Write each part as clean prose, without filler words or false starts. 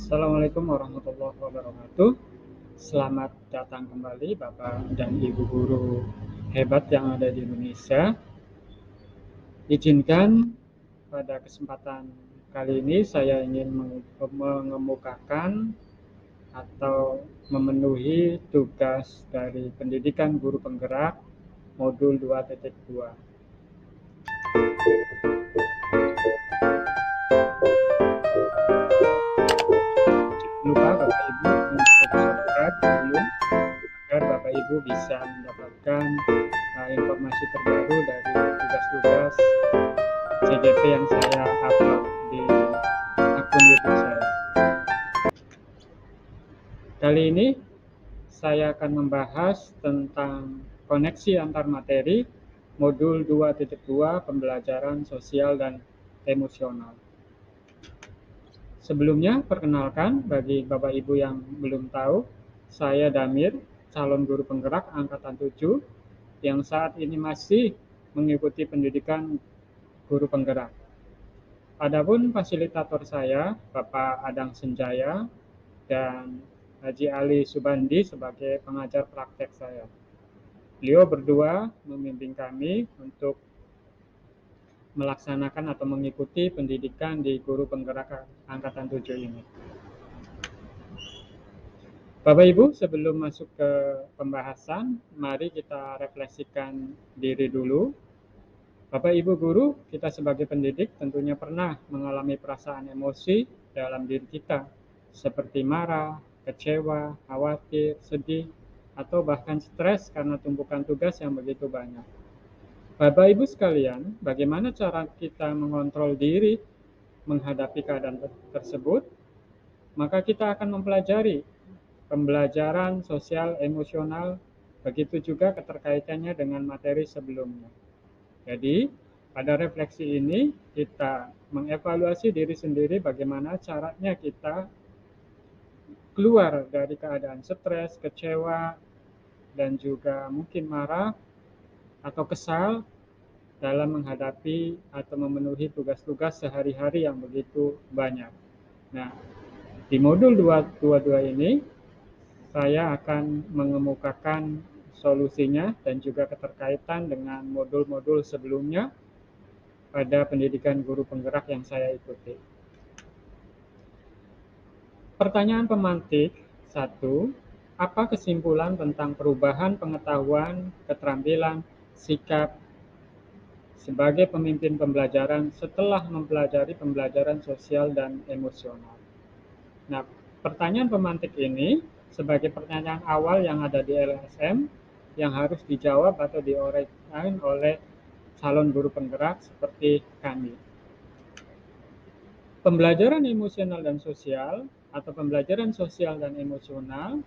Assalamualaikum warahmatullahi wabarakatuh. Selamat datang kembali Bapak dan Ibu guru hebat yang ada di Indonesia. Izinkan pada kesempatan kali ini saya ingin mengemukakan atau memenuhi tugas dari pendidikan guru penggerak modul 2.2. Lupa Bapak Ibu untuk subscribe dulu agar Bapak Ibu bisa mendapatkan informasi terbaru dari tugas-tugas CGP yang saya upload di akun YouTube saya. Kali ini saya akan membahas tentang koneksi antar materi modul 2.2 pembelajaran sosial dan emosional. Sebelumnya, perkenalkan bagi Bapak Ibu yang belum tahu, saya Damir, calon guru penggerak angkatan 7 yang saat ini masih mengikuti pendidikan guru penggerak. Adapun fasilitator saya, Bapak Adang Senjaya dan Haji Ali Subandi sebagai pengajar praktek saya. Beliau berdua membimbing kami untuk melaksanakan atau mengikuti pendidikan di guru penggerak angkatan 7 ini. Bapak Ibu, sebelum masuk ke pembahasan, mari kita refleksikan diri dulu. Bapak Ibu guru, kita sebagai pendidik tentunya pernah mengalami perasaan emosi dalam diri kita, seperti marah, kecewa, khawatir, sedih, atau bahkan stres karena tumpukan tugas yang begitu banyak. Bapak Ibu sekalian, bagaimana cara kita mengontrol diri menghadapi keadaan tersebut? Maka kita akan mempelajari pembelajaran sosial emosional, begitu juga keterkaitannya dengan materi sebelumnya. Jadi, pada refleksi ini kita mengevaluasi diri sendiri bagaimana caranya kita keluar dari keadaan stres, kecewa, dan juga mungkin marah atau kesal dalam menghadapi atau memenuhi tugas-tugas sehari-hari yang begitu banyak. Nah, di modul 222 ini saya akan mengemukakan solusinya dan juga keterkaitan dengan modul-modul sebelumnya pada pendidikan guru penggerak yang saya ikuti. Pertanyaan pemantik 1. Apa kesimpulan tentang perubahan pengetahuan, keterampilan, sikap sebagai pemimpin pembelajaran setelah mempelajari pembelajaran sosial dan emosional? Nah, pertanyaan pemantik ini sebagai pertanyaan awal yang ada di LSM yang harus dijawab atau diuraikan oleh calon guru penggerak seperti kami. Pembelajaran emosional dan sosial atau pembelajaran sosial dan emosional,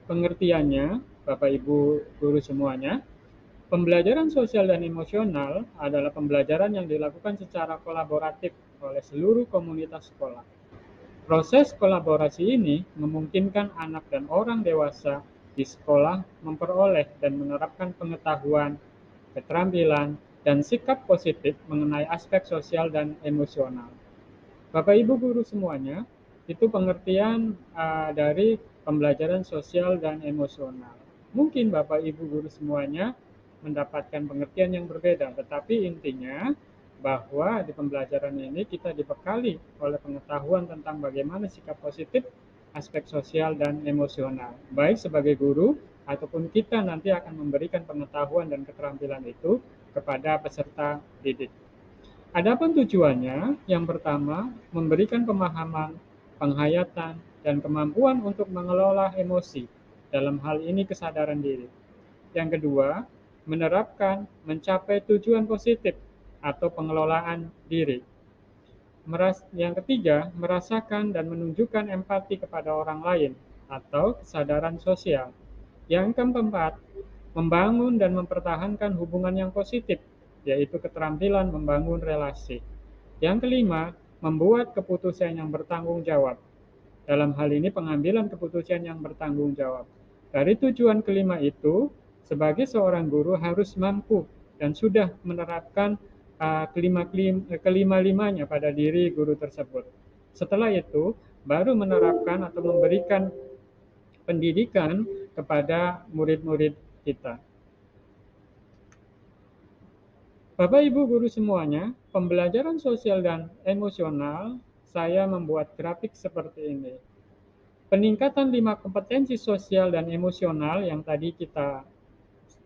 pengertiannya Bapak Ibu guru semuanya, pembelajaran sosial dan emosional adalah pembelajaran yang dilakukan secara kolaboratif oleh seluruh komunitas sekolah. Proses kolaborasi ini memungkinkan anak dan orang dewasa di sekolah memperoleh dan menerapkan pengetahuan, keterampilan, dan sikap positif mengenai aspek sosial dan emosional. Bapak Ibu guru semuanya, itu pengertian dari pembelajaran sosial dan emosional. Mungkin Bapak Ibu guru semuanya mendapatkan pengertian yang berbeda, tetapi intinya bahwa di pembelajaran ini kita dibekali oleh pengetahuan tentang bagaimana sikap positif, aspek sosial dan emosional. Baik sebagai guru ataupun kita nanti akan memberikan pengetahuan dan keterampilan itu kepada peserta didik. Adapun tujuannya, yang pertama, memberikan pemahaman, penghayatan, dan kemampuan untuk mengelola emosi, dalam hal ini kesadaran diri. Yang kedua, menerapkan mencapai tujuan positif atau pengelolaan diri. Yang ketiga, merasakan dan menunjukkan empati kepada orang lain atau kesadaran sosial. Yang keempat, membangun dan mempertahankan hubungan yang positif, yaitu keterampilan membangun relasi. Yang kelima, membuat keputusan yang bertanggung jawab. Dalam hal ini pengambilan keputusan yang bertanggung jawab. Dari tujuan kelima itu, sebagai seorang guru harus mampu dan sudah menerapkan kelima-limanya pada diri guru tersebut. Setelah itu, baru menerapkan atau memberikan pendidikan kepada murid-murid kita. Bapak Ibu guru semuanya, pembelajaran sosial dan emosional, saya membuat grafik seperti ini. Peningkatan 5 kompetensi sosial dan emosional yang tadi kita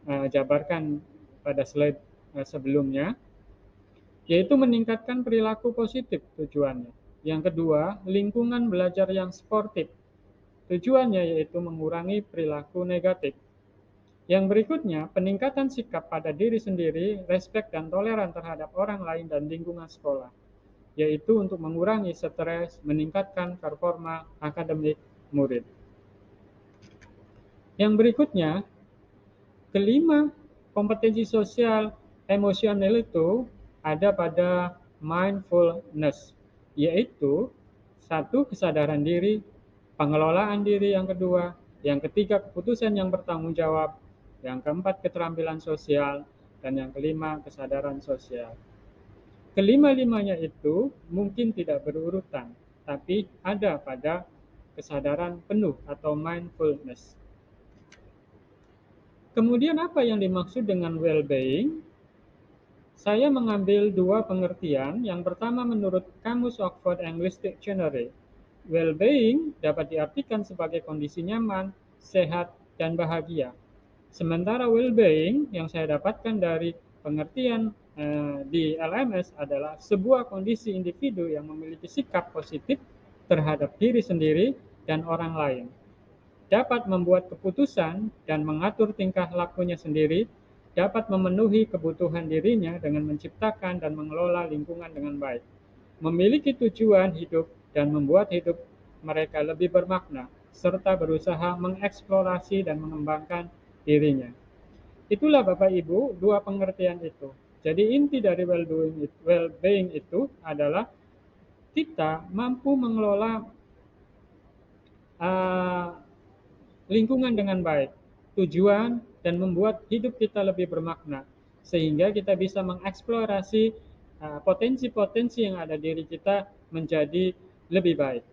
jabarkan pada slide sebelumnya, yaitu meningkatkan perilaku positif tujuannya. Yang kedua, lingkungan belajar yang sportif. Tujuannya yaitu mengurangi perilaku negatif. Yang berikutnya, peningkatan sikap pada diri sendiri, respek dan toleran terhadap orang lain dan lingkungan sekolah, yaitu untuk mengurangi stres, meningkatkan performa akademik murid. Yang berikutnya, kelima, kompetensi sosial emosional itu ada pada mindfulness, yaitu satu, kesadaran diri, pengelolaan diri yang kedua, yang ketiga, keputusan yang bertanggung jawab, yang keempat, keterampilan sosial, dan yang kelima, kesadaran sosial. Kelima-limanya itu mungkin tidak berurutan, tapi ada pada kesadaran penuh atau mindfulness. Kemudian apa yang dimaksud dengan well-being? Saya mengambil dua pengertian. Yang pertama menurut Kamus Oxford English Dictionary. Well-being dapat diartikan sebagai kondisi nyaman, sehat, dan bahagia. Sementara well-being yang saya dapatkan dari pengertian di LMS adalah sebuah kondisi individu yang memiliki sikap positif terhadap diri sendiri dan orang lain, dapat membuat keputusan dan mengatur tingkah lakunya sendiri, dapat memenuhi kebutuhan dirinya dengan menciptakan dan mengelola lingkungan dengan baik, memiliki tujuan hidup dan membuat hidup mereka lebih bermakna, serta berusaha mengeksplorasi dan mengembangkan dirinya. Itulah Bapak Ibu, dua pengertian itu. Jadi inti dari well-being itu adalah kita mampu mengelola uh, lingkungan dengan baik, tujuan, dan membuat hidup kita lebih bermakna, sehingga kita bisa mengeksplorasi potensi-potensi yang ada di diri kita menjadi lebih baik.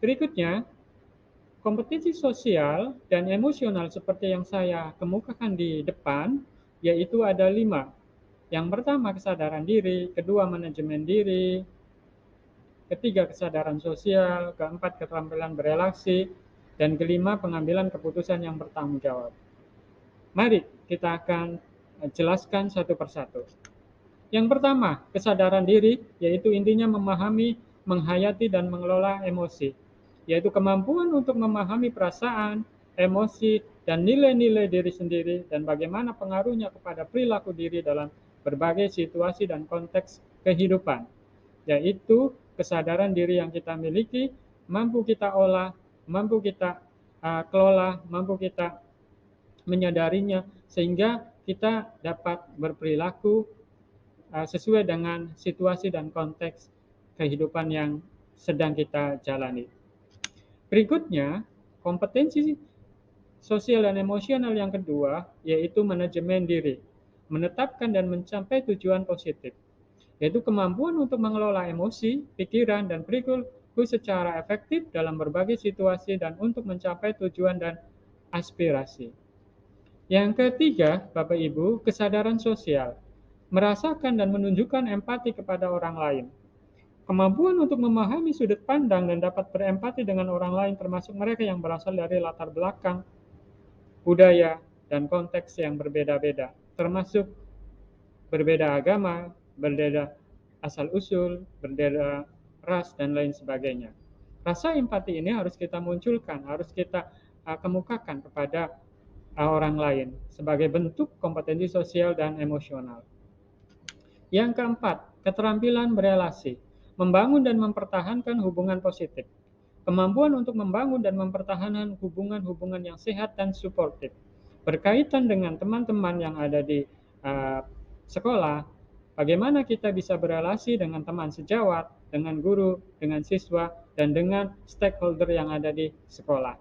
Berikutnya, kompetensi sosial dan emosional seperti yang saya kemukakan di depan, yaitu ada 5. Yang pertama, kesadaran diri, kedua, manajemen diri, ketiga, kesadaran sosial, keempat, keterampilan berelasi, dan kelima, pengambilan keputusan yang bertanggung jawab. Mari kita akan jelaskan satu persatu. Yang pertama, kesadaran diri, yaitu intinya memahami, menghayati, dan mengelola emosi, yaitu kemampuan untuk memahami perasaan, emosi, dan nilai-nilai diri sendiri, dan bagaimana pengaruhnya kepada perilaku diri dalam berbagai situasi dan konteks kehidupan, yaitu kesadaran diri yang kita miliki, mampu kita olah, mampu kita kelola, mampu kita menyadarinya, sehingga kita dapat berperilaku sesuai dengan situasi dan konteks kehidupan yang sedang kita jalani. Berikutnya, kompetensi sosial dan emosional yang kedua, yaitu manajemen diri, menetapkan dan mencapai tujuan positif, yaitu kemampuan untuk mengelola emosi, pikiran, dan perilaku secara efektif dalam berbagai situasi dan untuk mencapai tujuan dan aspirasi. Yang ketiga, Bapak Ibu, kesadaran sosial, merasakan dan menunjukkan empati kepada orang lain. Kemampuan untuk memahami sudut pandang dan dapat berempati dengan orang lain, termasuk mereka yang berasal dari latar belakang, budaya, dan konteks yang berbeda-beda, termasuk berbeda agama, berbeda asal-usul, berbeda ras, dan lain sebagainya. Rasa empati ini harus kita munculkan, harus kita kemukakan kepada orang lain sebagai bentuk kompetensi sosial dan emosional. Yang keempat, keterampilan berelasi, membangun dan mempertahankan hubungan positif. Kemampuan untuk membangun dan mempertahankan hubungan-hubungan yang sehat dan suportif, berkaitan dengan teman-teman yang ada di sekolah, bagaimana kita bisa berelasi dengan teman sejawat, dengan guru, dengan siswa, dan dengan stakeholder yang ada di sekolah,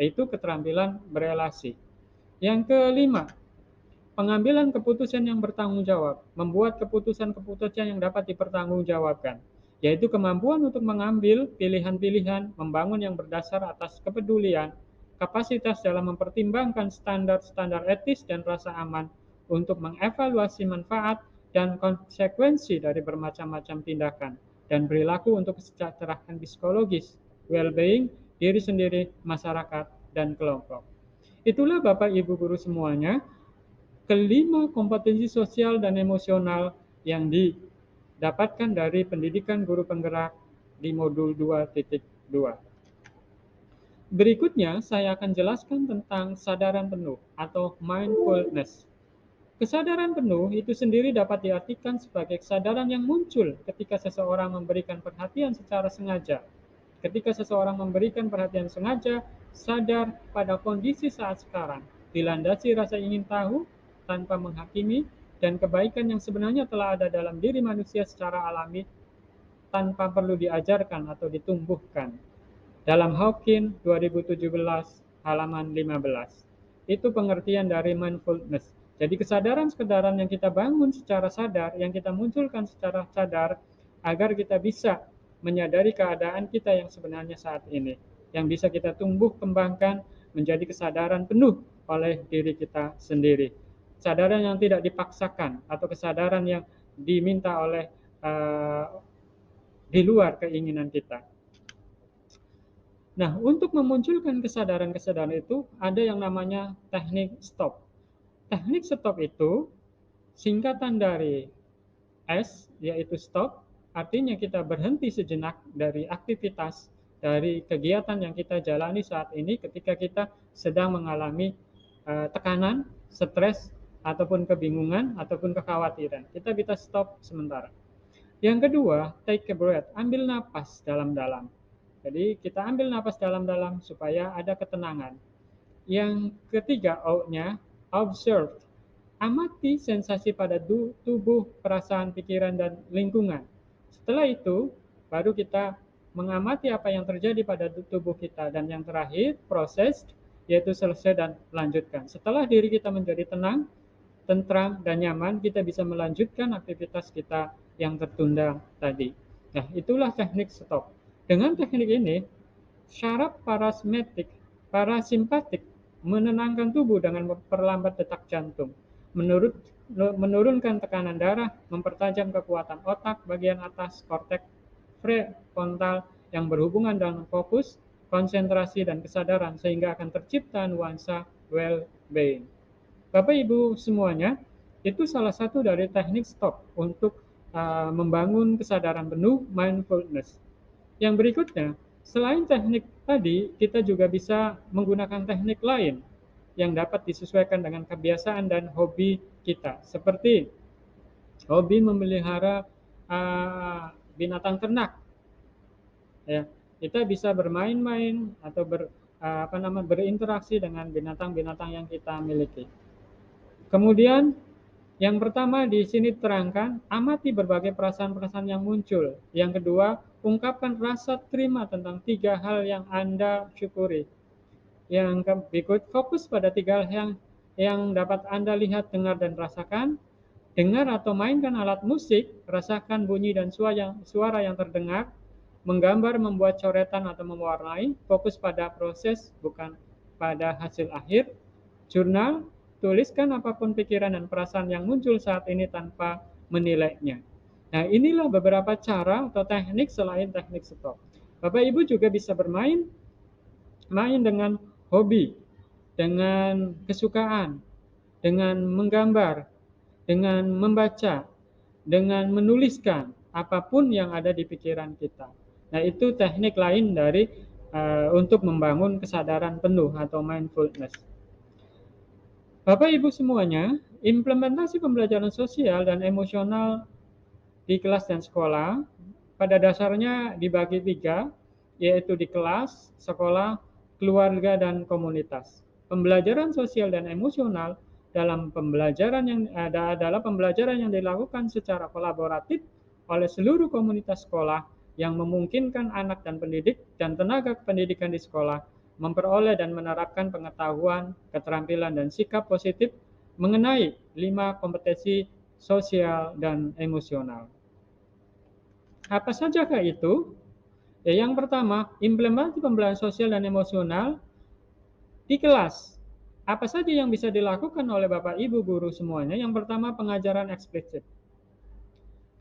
yaitu keterampilan berelasi. Yang kelima, pengambilan keputusan yang bertanggung jawab, membuat keputusan-keputusan yang dapat dipertanggungjawabkan, yaitu kemampuan untuk mengambil pilihan-pilihan, membangun yang berdasar atas kepedulian, kapasitas dalam mempertimbangkan standar-standar etis dan rasa aman untuk mengevaluasi manfaat dan konsekuensi dari bermacam-macam tindakan, dan perilaku untuk kesejahteraan psikologis, well-being, diri sendiri, masyarakat, dan kelompok. Itulah Bapak Ibu guru semuanya, kelima kompetensi sosial dan emosional yang didapatkan dari pendidikan guru penggerak di modul 2.2. Berikutnya saya akan jelaskan tentang kesadaran penuh atau mindfulness. Kesadaran penuh itu sendiri dapat diartikan sebagai kesadaran yang muncul ketika seseorang memberikan perhatian secara sengaja. Ketika seseorang memberikan perhatian sengaja, sadar pada kondisi saat sekarang, dilandasi rasa ingin tahu tanpa menghakimi, dan kebaikan yang sebenarnya telah ada dalam diri manusia secara alami tanpa perlu diajarkan atau ditumbuhkan. Dalam Hawkins 2017 halaman 15. Itu pengertian dari mindfulness. Jadi kesadaran-kesadaran yang kita bangun secara sadar, yang kita munculkan secara sadar, agar kita bisa menyadari keadaan kita yang sebenarnya saat ini, yang bisa kita tumbuh kembangkan menjadi kesadaran penuh oleh diri kita sendiri. Kesadaran yang tidak dipaksakan atau kesadaran yang diminta oleh di luar keinginan kita. Nah, untuk memunculkan kesadaran-kesadaran itu ada yang namanya teknik stop. Teknik stop itu singkatan dari S, yaitu stop, artinya kita berhenti sejenak dari aktivitas, dari kegiatan yang kita jalani saat ini ketika kita sedang mengalami tekanan, stres, ataupun kebingungan, ataupun kekhawatiran. Kita bisa stop sementara. Yang kedua, take a breath, ambil napas dalam-dalam. Jadi kita ambil napas dalam-dalam supaya ada ketenangan. Yang ketiga, O-nya, observe, amati sensasi pada tubuh, perasaan, pikiran, dan lingkungan. Setelah itu, baru kita mengamati apa yang terjadi pada tubuh kita. Dan yang terakhir, proses, yaitu selesai dan lanjutkan. Setelah diri kita menjadi tenang, tentram, dan nyaman, kita bisa melanjutkan aktivitas kita yang tertunda tadi. Nah, itulah teknik stop. Dengan teknik ini, syaraf parasimpatik menenangkan tubuh dengan memperlambat detak jantung, menurunkan tekanan darah, mempertajam kekuatan otak bagian atas korteks prefrontal yang berhubungan dengan fokus, konsentrasi, dan kesadaran, sehingga akan tercipta nuansa well-being. Bapak Ibu semuanya, itu salah satu dari teknik stop untuk membangun kesadaran penuh mindfulness. Yang berikutnya, selain teknik tadi, kita juga bisa menggunakan teknik lain yang dapat disesuaikan dengan kebiasaan dan hobi kita. Seperti hobi memelihara binatang ternak. Ya, kita bisa bermain-main atau berinteraksi dengan binatang-binatang yang kita miliki. Kemudian yang pertama di sini terangkan, amati berbagai perasaan-perasaan yang muncul. Yang kedua, ungkapkan rasa terima tentang 3 hal yang Anda syukuri. Yang berikut, fokus pada 3 hal yang dapat Anda lihat, dengar, dan rasakan. Dengar atau mainkan alat musik, rasakan bunyi dan suara yang terdengar. Menggambar, membuat coretan atau mewarnai, fokus pada proses bukan pada hasil akhir. Jurnal, tuliskan apapun pikiran dan perasaan yang muncul saat ini tanpa menilainya. Nah, inilah beberapa cara atau teknik selain teknik stop. Bapak Ibu juga bisa main dengan hobi, dengan kesukaan, dengan menggambar, dengan membaca, dengan menuliskan apapun yang ada di pikiran kita. Nah, itu teknik lain dari untuk membangun kesadaran penuh atau mindfulness. Bapak Ibu semuanya, implementasi pembelajaran sosial dan emosional di kelas dan sekolah pada dasarnya dibagi 3, yaitu di kelas, sekolah, keluarga, dan komunitas. Pembelajaran sosial dan emosional dalam pembelajaran yang dilakukan secara kolaboratif oleh seluruh komunitas sekolah yang memungkinkan anak dan pendidik dan tenaga pendidikan di sekolah memperoleh dan menerapkan pengetahuan, keterampilan, dan sikap positif mengenai 5 kompetensi sosial dan emosional. Apa sajakah itu? Ya, yang pertama, implementasi pembelajaran sosial dan emosional di kelas. Apa saja yang bisa dilakukan oleh Bapak Ibu guru semuanya? Yang pertama, pengajaran eksplisit.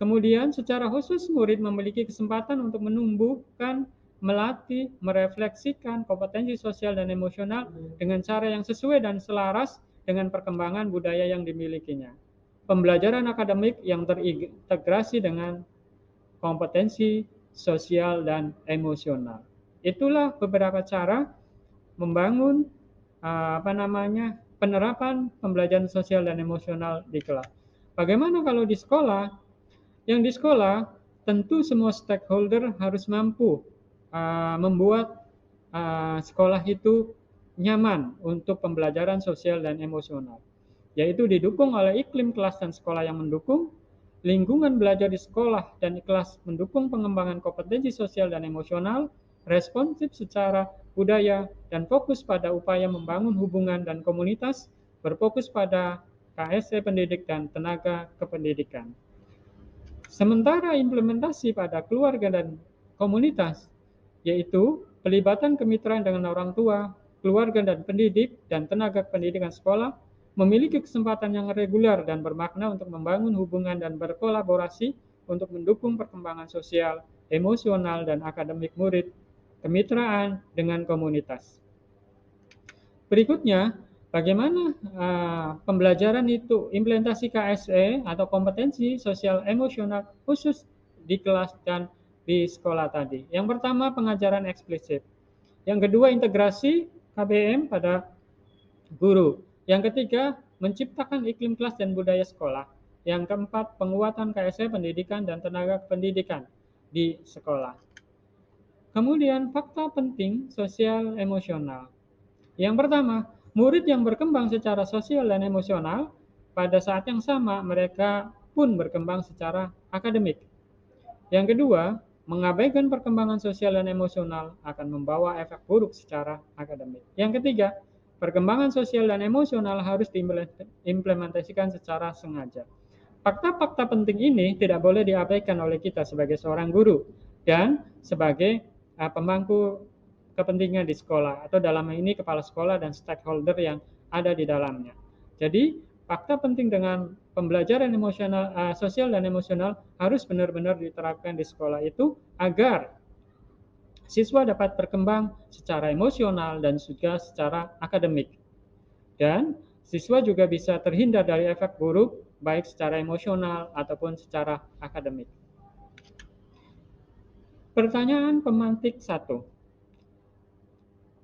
Kemudian secara khusus murid memiliki kesempatan untuk menumbuhkan, melatih, merefleksikan kompetensi sosial dan emosional dengan cara yang sesuai dan selaras dengan perkembangan budaya yang dimilikinya. Pembelajaran akademik yang terintegrasi dengan kompetensi sosial dan emosional. Itulah beberapa cara membangun penerapan pembelajaran sosial dan emosional di kelas. Bagaimana kalau di sekolah? Yang di sekolah tentu semua stakeholder harus mampu membuat sekolah itu nyaman untuk pembelajaran sosial dan emosional, yaitu didukung oleh iklim kelas dan sekolah yang mendukung, lingkungan belajar di sekolah dan kelas mendukung pengembangan kompetensi sosial dan emosional, responsif secara budaya, dan fokus pada upaya membangun hubungan dan komunitas, berfokus pada KSE pendidik dan tenaga kependidikan. Sementara implementasi pada keluarga dan komunitas, yaitu pelibatan kemitraan dengan orang tua, keluarga dan pendidik, dan tenaga pendidikan sekolah, memiliki kesempatan yang reguler dan bermakna untuk membangun hubungan dan berkolaborasi untuk mendukung perkembangan sosial, emosional, dan akademik murid, kemitraan dengan komunitas. Berikutnya, bagaimana pembelajaran itu implementasi KSE atau kompetensi sosial emosional khusus di kelas dan di sekolah tadi. Yang pertama, pengajaran eksplisit. Yang kedua, integrasi KBM pada guru. Yang ketiga, menciptakan iklim kelas dan budaya sekolah. Yang keempat, penguatan KSE pendidikan dan tenaga pendidikan di sekolah. Kemudian, fakta penting sosial emosional. Yang pertama, murid yang berkembang secara sosial dan emosional, pada saat yang sama mereka pun berkembang secara akademik. Yang kedua, mengabaikan perkembangan sosial dan emosional akan membawa efek buruk secara akademik. Yang ketiga, perkembangan sosial dan emosional harus diimplementasikan secara sengaja. Fakta-fakta penting ini tidak boleh diabaikan oleh kita sebagai seorang guru dan sebagai pemangku kepentingan di sekolah, atau dalam hal ini kepala sekolah dan stakeholder yang ada di dalamnya. Jadi, fakta penting dengan pembelajaran emosional, sosial dan emosional harus benar-benar diterapkan di sekolah itu agar siswa dapat berkembang secara emosional dan juga secara akademik. Dan siswa juga bisa terhindar dari efek buruk baik secara emosional ataupun secara akademik. Pertanyaan pemantik 1.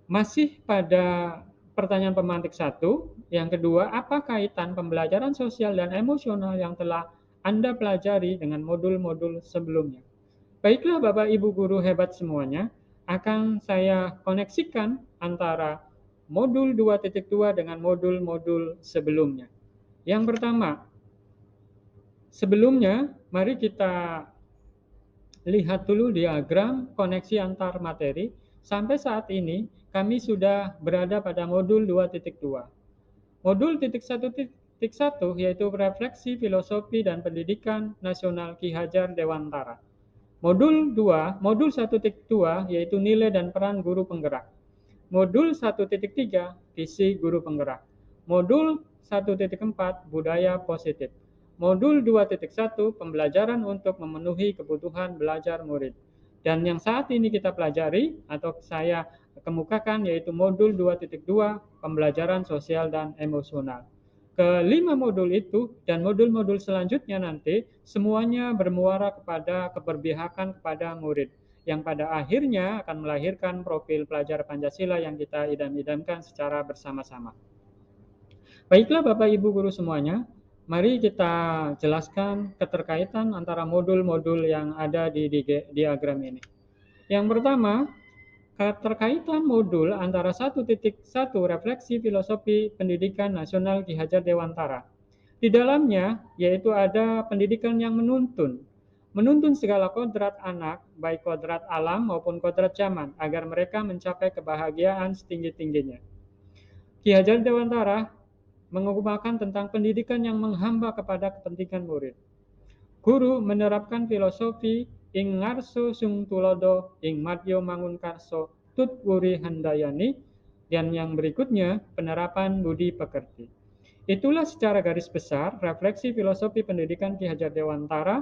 Masih pada pertanyaan pemantik 1, yang kedua, apa kaitan pembelajaran sosial dan emosional yang telah Anda pelajari dengan modul-modul sebelumnya? Baiklah Bapak Ibu guru hebat semuanya, akan saya koneksikan antara modul 2.2 dengan modul-modul sebelumnya. Yang pertama, sebelumnya mari kita lihat dulu diagram koneksi antar materi. Sampai saat ini kami sudah berada pada modul 2.2. Modul 1.1 yaitu refleksi filosofi dan pendidikan nasional Ki Hajar Dewantara. Modul 2, modul 1.2 yaitu nilai dan peran guru penggerak. Modul 1.3 visi guru penggerak. Modul 1.4 budaya positif. Modul 2.1 pembelajaran untuk memenuhi kebutuhan belajar murid. Dan yang saat ini kita pelajari atau saya kemukakan yaitu modul 2.2 pembelajaran sosial dan emosional. Kelima modul itu dan modul-modul selanjutnya nanti semuanya bermuara kepada keberpihakan kepada murid yang pada akhirnya akan melahirkan profil pelajar Pancasila yang kita idam-idamkan secara bersama-sama. Baiklah Bapak Ibu guru semuanya, mari kita jelaskan keterkaitan antara modul-modul yang ada di diagram ini. Yang pertama, keterkaitan modul antara 1.1 refleksi filosofi pendidikan nasional Ki Hajar Dewantara. Di dalamnya yaitu ada pendidikan yang menuntun segala kodrat anak, baik kodrat alam maupun kodrat zaman, agar mereka mencapai kebahagiaan setinggi-tingginya. Ki Hajar Dewantara mengupayakan tentang pendidikan yang menghamba kepada kepentingan murid. Guru menerapkan filosofi ing ngarso sung tulodo ing madyo mangunkarso tut wuri handayani, dan yang berikutnya penerapan budi pekerti. Itulah secara garis besar refleksi filosofi pendidikan Ki Hajar Dewantara.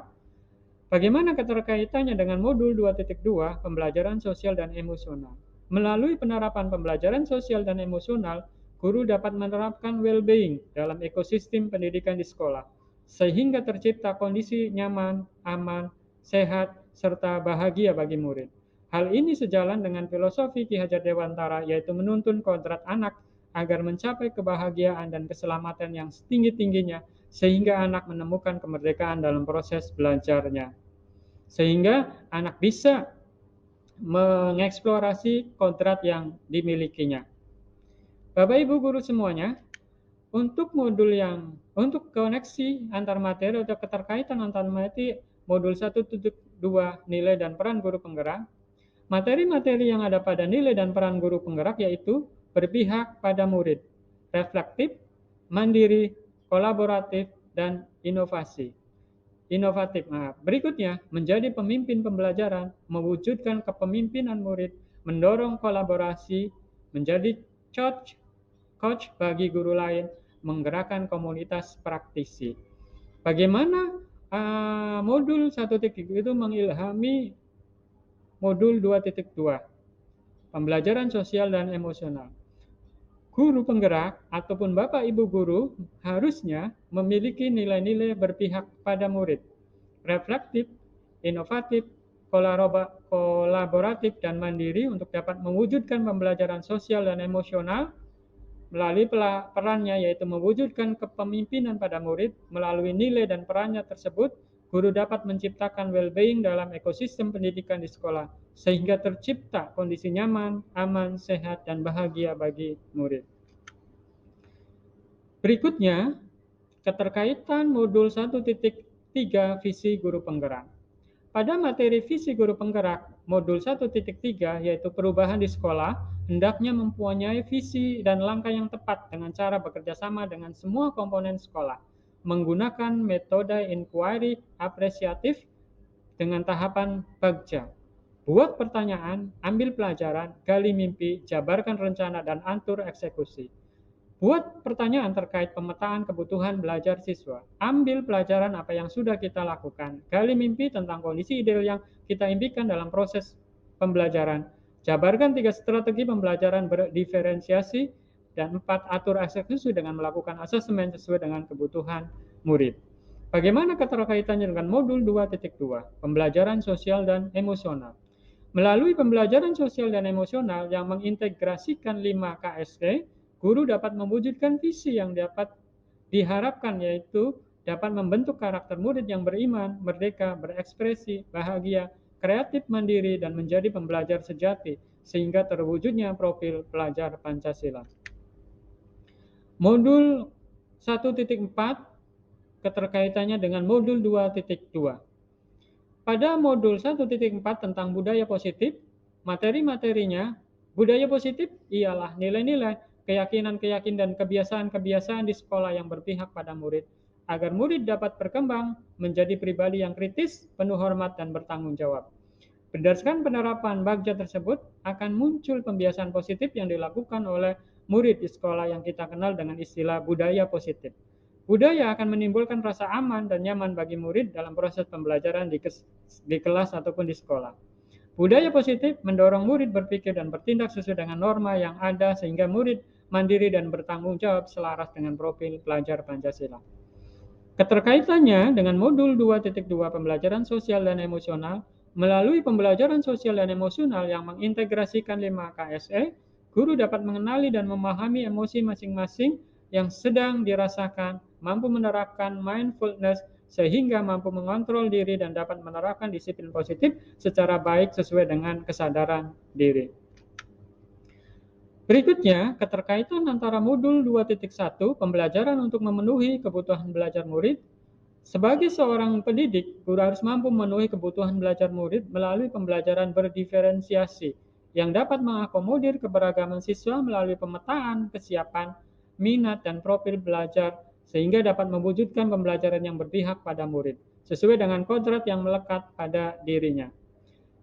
Bagaimana keterkaitannya dengan modul 2.2 pembelajaran sosial dan emosional? Melalui penerapan pembelajaran sosial dan emosional, guru dapat menerapkan well-being dalam ekosistem pendidikan di sekolah, sehingga tercipta kondisi nyaman, aman, sehat, serta bahagia bagi murid. Hal ini sejalan dengan filosofi Ki Hajar Dewantara, yaitu menuntun kodrat anak agar mencapai kebahagiaan dan keselamatan yang setinggi-tingginya, sehingga anak menemukan kemerdekaan dalam proses belajarnya. Sehingga anak bisa mengeksplorasi kodrat yang dimilikinya. Bapak Ibu guru semuanya, untuk koneksi antar materi atau keterkaitan antar materi modul 1.2 nilai dan peran guru penggerak, materi-materi yang ada pada nilai dan peran guru penggerak yaitu berpihak pada murid, reflektif, mandiri, kolaboratif, dan inovatif. Berikutnya, menjadi pemimpin pembelajaran, mewujudkan kepemimpinan murid, mendorong kolaborasi, menjadi coach bagi guru lain, menggerakkan komunitas praktisi. Bagaimana modul 1.0 itu mengilhami modul 2.2, pembelajaran sosial dan emosional. Guru penggerak ataupun Bapak Ibu guru harusnya memiliki nilai-nilai berpihak pada murid, reflektif, inovatif, kolaboratif, dan mandiri untuk dapat mewujudkan pembelajaran sosial dan emosional. Melalui perannya yaitu mewujudkan kepemimpinan pada murid. Melalui nilai dan perannya tersebut, guru dapat menciptakan well-being dalam ekosistem pendidikan di sekolah, sehingga tercipta kondisi nyaman, aman, sehat, dan bahagia bagi murid. Berikutnya, keterkaitan modul 1.3 visi guru penggerak. Pada materi visi guru penggerak, modul 1.3 yaitu perubahan di sekolah, hendaknya mempunyai visi dan langkah yang tepat dengan cara bekerja sama dengan semua komponen sekolah, menggunakan metode inquiry apresiatif dengan tahapan bagja. Buat pertanyaan, ambil pelajaran, gali mimpi, jabarkan rencana, dan atur eksekusi. Buat pertanyaan terkait pemetaan kebutuhan belajar siswa. Ambil pelajaran apa yang sudah kita lakukan. Gali mimpi tentang kondisi ideal yang kita impikan dalam proses pembelajaran. Jabarkan 3 strategi pembelajaran berdiferensiasi. Dan 4, atur eksekusi dengan melakukan asesmen sesuai dengan kebutuhan murid. Bagaimana keterkaitannya dengan modul 2.2, pembelajaran sosial dan emosional? Melalui pembelajaran sosial dan emosional yang mengintegrasikan 5 KSE, guru dapat mewujudkan visi yang dapat diharapkan, yaitu dapat membentuk karakter murid yang beriman, merdeka, berekspresi, bahagia, kreatif, mandiri, dan menjadi pembelajar sejati, sehingga terwujudnya profil pelajar Pancasila. Modul 1.4 keterkaitannya dengan modul 2.2. Pada modul 1.4 tentang budaya positif, materi-materinya budaya positif ialah nilai-nilai, keyakinan-keyakinan, dan kebiasaan-kebiasaan di sekolah yang berpihak pada murid, agar murid dapat berkembang menjadi pribadi yang kritis, penuh hormat, dan bertanggung jawab. Berdasarkan penerapan bagja tersebut, akan muncul pembiasaan positif yang dilakukan oleh murid di sekolah yang kita kenal dengan istilah budaya positif. Budaya akan menimbulkan rasa aman dan nyaman bagi murid dalam proses pembelajaran di kelas ataupun di sekolah. Budaya positif mendorong murid berpikir dan bertindak sesuai dengan norma yang ada, sehingga murid mandiri dan bertanggung jawab selaras dengan profil pelajar Pancasila. Keterkaitannya dengan modul 2.2 pembelajaran sosial dan emosional, melalui pembelajaran sosial dan emosional yang mengintegrasikan 5 KSE, guru dapat mengenali dan memahami emosi masing-masing yang sedang dirasakan, mampu menerapkan mindfulness sehingga mampu mengontrol diri dan dapat menerapkan disiplin positif secara baik sesuai dengan kesadaran diri. Berikutnya, keterkaitan antara modul 2.1 pembelajaran untuk memenuhi kebutuhan belajar murid. Sebagai seorang pendidik, guru harus mampu memenuhi kebutuhan belajar murid melalui pembelajaran berdiferensiasi yang dapat mengakomodir keberagaman siswa melalui pemetaan kesiapan minat, dan profil belajar sehingga dapat mewujudkan pembelajaran yang berpihak pada murid sesuai dengan kodrat yang melekat pada dirinya.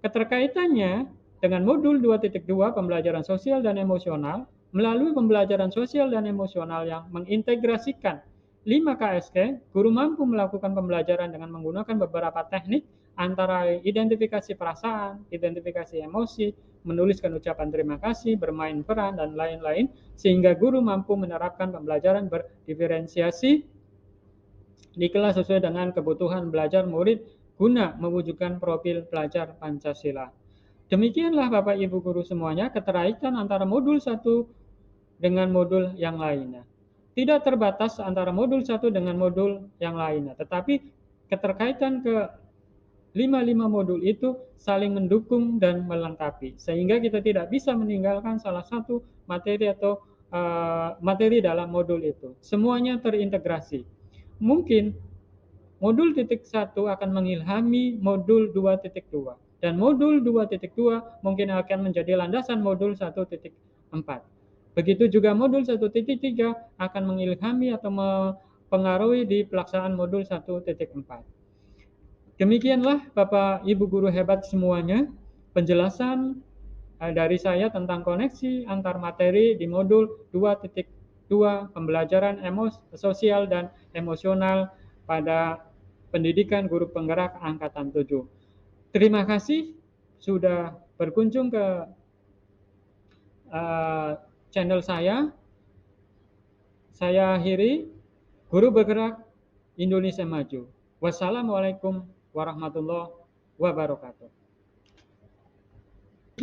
Keterkaitannya dengan modul 2.2 pembelajaran sosial dan emosional, melalui pembelajaran sosial dan emosional yang mengintegrasikan 5 KSK, guru mampu melakukan pembelajaran dengan menggunakan beberapa teknik antara identifikasi perasaan, identifikasi emosi, menuliskan ucapan terima kasih, bermain peran, dan lain-lain, sehingga guru mampu menerapkan pembelajaran berdiferensiasi di kelas sesuai dengan kebutuhan belajar murid guna mewujudkan profil pelajar Pancasila. Demikianlah Bapak Ibu guru semuanya keterkaitan antara modul 1 dengan modul yang lainnya. Tidak terbatas antara modul 1 dengan modul yang lainnya, tetapi keterkaitan ke 5 modul itu saling mendukung dan melengkapi, sehingga kita tidak bisa meninggalkan salah satu materi atau materi dalam modul itu. Semuanya terintegrasi. Mungkin modul titik 1 akan mengilhami modul 2.2 dan modul 2.2 mungkin akan menjadi landasan modul 1.4. Begitu juga modul 1.3 akan mengilhami atau mempengaruhi di pelaksanaan modul 1.4. Demikianlah Bapak Ibu guru hebat semuanya, penjelasan dari saya tentang koneksi antar materi di modul 2.2 pembelajaran sosial dan emosional pada pendidikan guru penggerak angkatan 7. Terima kasih sudah berkunjung ke channel saya. Saya akhiri, guru bergerak Indonesia Maju. Wassalamualaikum warahmatullahi wabarakatuh.